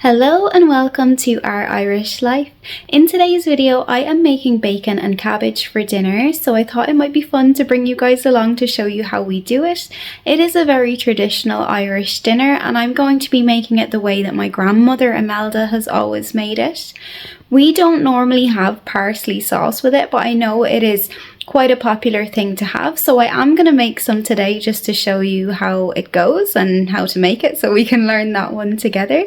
Hello and welcome to Our Irish Life. In today's video, I am making bacon and cabbage for dinner, so I thought it might be fun to bring you guys along to show you how we do it. It is a very traditional Irish dinner and I'm going to be making it the way that my grandmother Imelda has always made it. We don't normally have parsley sauce with it, but I know it is quite a popular thing to have, so I am going to make some today just to show you how it goes and how to make it so we can learn that one together.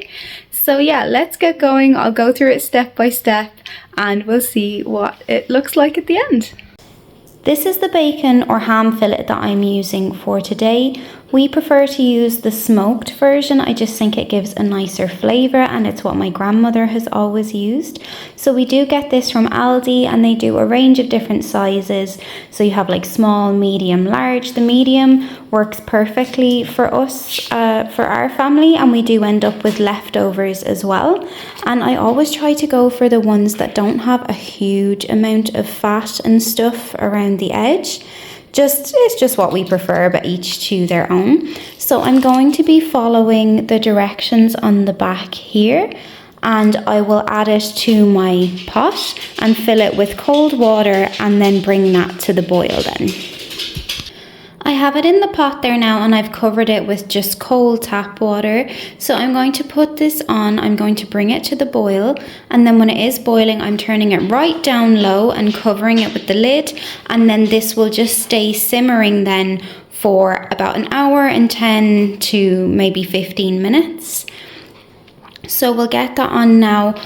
So yeah, let's get going. I'll go through it step by step and we'll see what it looks like at the end. This is the bacon or ham fillet that I'm using for today. We prefer to use the smoked version. I just think it gives a nicer flavour and it's what my grandmother has always used. So we do get this from Aldi and they do a range of different sizes. So you have like small, medium, large. The medium works perfectly for us, for our family, and we do end up with leftovers as well. And I always try to go for the ones that don't have a huge amount of fat and stuff around the edge. It's just what we prefer, but each to their own. So I'm going to be following the directions on the back here, and I will add it to my pot and fill it with cold water and then bring that to the boil then. I have it in the pot there now and I've covered it with just cold tap water. So I'm going to put this on, I'm going to bring it to the boil, and then when it is boiling I'm turning it right down low and covering it with the lid, and then this will just stay simmering then for about an hour and 10 to maybe 15 minutes. So we'll get that on now.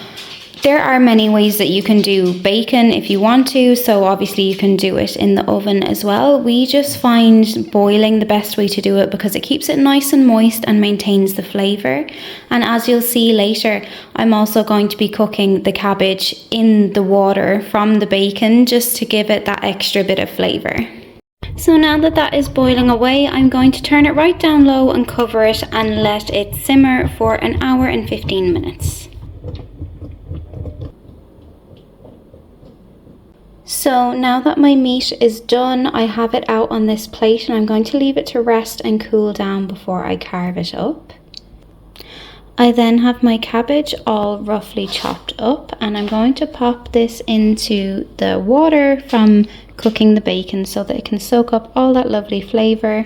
There are many ways that you can do bacon if you want to, so obviously you can do it in the oven as well. We just find boiling the best way to do it because it keeps it nice and moist and maintains the flavour. And as you'll see later, I'm also going to be cooking the cabbage in the water from the bacon just to give it that extra bit of flavour. So now that that is boiling away, I'm going to turn it right down low and cover it and let it simmer for an hour and 15 minutes. So now that my meat is done, I have it out on this plate and I'm going to leave it to rest and cool down before I carve it up. I then have my cabbage all roughly chopped up and I'm going to pop this into the water from cooking the bacon so that it can soak up all that lovely flavour.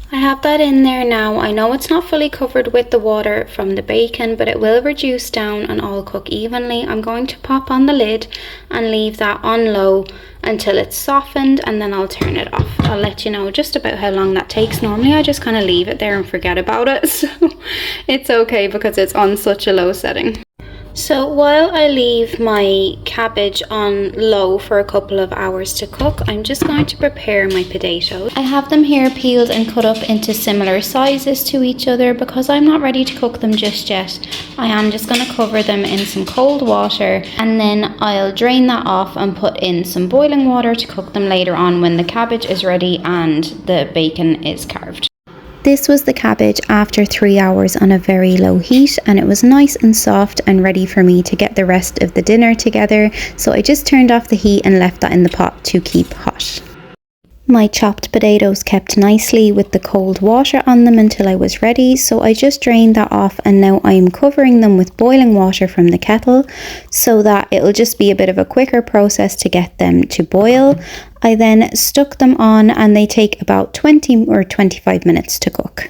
I have that in there now. I know it's not fully covered with the water from the bacon, but it will reduce down and all cook evenly. I'm going to pop on the lid and leave that on low until it's softened, and then I'll turn it off. I'll let you know just about how long that takes. Normally I just kind of leave it there and forget about it, so it's okay because it's on such a low setting. So while I leave my cabbage on low for a couple of hours to cook, I'm just going to prepare my potatoes. I have them here peeled and cut up into similar sizes to each other because I'm not ready to cook them just yet. I am just going to cover them in some cold water and then I'll drain that off and put in some boiling water to cook them later on when the cabbage is ready and the bacon is carved. This was the cabbage after 3 hours on a very low heat, and it was nice and soft and ready for me to get the rest of the dinner together, so I just turned off the heat and left that in the pot to keep hot. My chopped potatoes kept nicely with the cold water on them until I was ready, so I just drained that off and now I'm covering them with boiling water from the kettle so that it'll just be a bit of a quicker process to get them to boil. I then stuck them on and they take about 20 or 25 minutes to cook.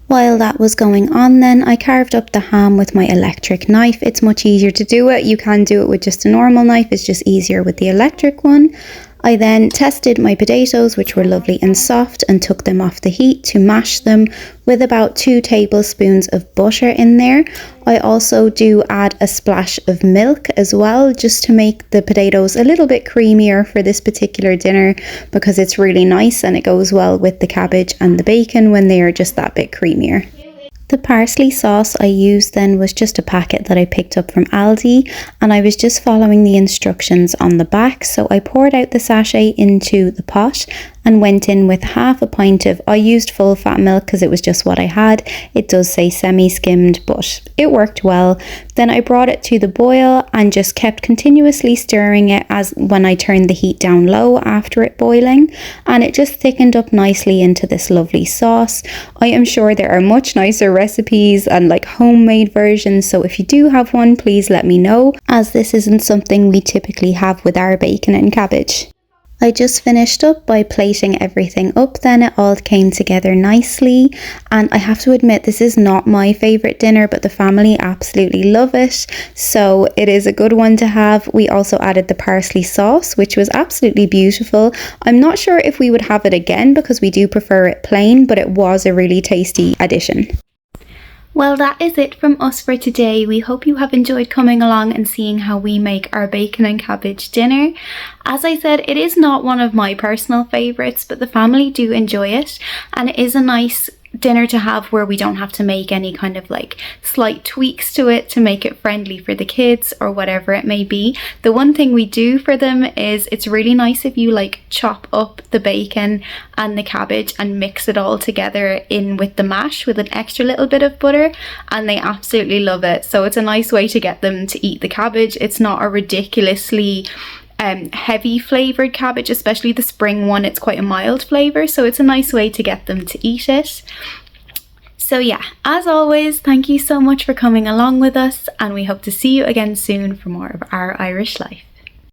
While that was going on then, I carved up the ham with my electric knife. It's much easier to do it. You can do it with just a normal knife, it's just easier with the electric one. I then tested my potatoes, which were lovely and soft, and took them off the heat to mash them with about 2 tablespoons of butter in there. I also do add a splash of milk as well, just to make the potatoes a little bit creamier for this particular dinner because it's really nice and it goes well with the cabbage and the bacon when they are just that bit creamier. The parsley sauce I used then was just a packet that I picked up from Aldi, and I was just following the instructions on the back. So I poured out the sachet into the pot and went in with half a pint of, I used full fat milk because it was just what I had. It does say semi-skimmed, but it worked well. Then I brought it to the boil and just kept continuously stirring it as when I turned the heat down low after it boiling, and it just thickened up nicely into this lovely sauce. I am sure there are much nicer recipes and like homemade versions, so if you do have one, please let me know, as this isn't something we typically have with our bacon and cabbage. I just finished up by plating everything up, then it all came together nicely, and I have to admit this is not my favourite dinner, but the family absolutely love it, so it is a good one to have. We also added the parsley sauce, which was absolutely beautiful. I'm not sure if we would have it again because we do prefer it plain, but it was a really tasty addition. Well, that is it from us for today. We hope you have enjoyed coming along and seeing how we make our bacon and cabbage dinner. As I said, it is not one of my personal favourites, but the family do enjoy it, and it is a nice dinner to have where we don't have to make any kind of like slight tweaks to it to make it friendly for the kids or whatever it may be. The one thing we do for them is it's really nice if you like chop up the bacon and the cabbage and mix it all together in with the mash with an extra little bit of butter, and they absolutely love it. So it's a nice way to get them to eat the cabbage. It's not a ridiculously heavy flavoured cabbage, especially the spring one. It's quite a mild flavour, so it's a nice way to get them to eat it. So yeah, as always, thank you so much for coming along with us, and we hope to see you again soon for more of Our Irish Life.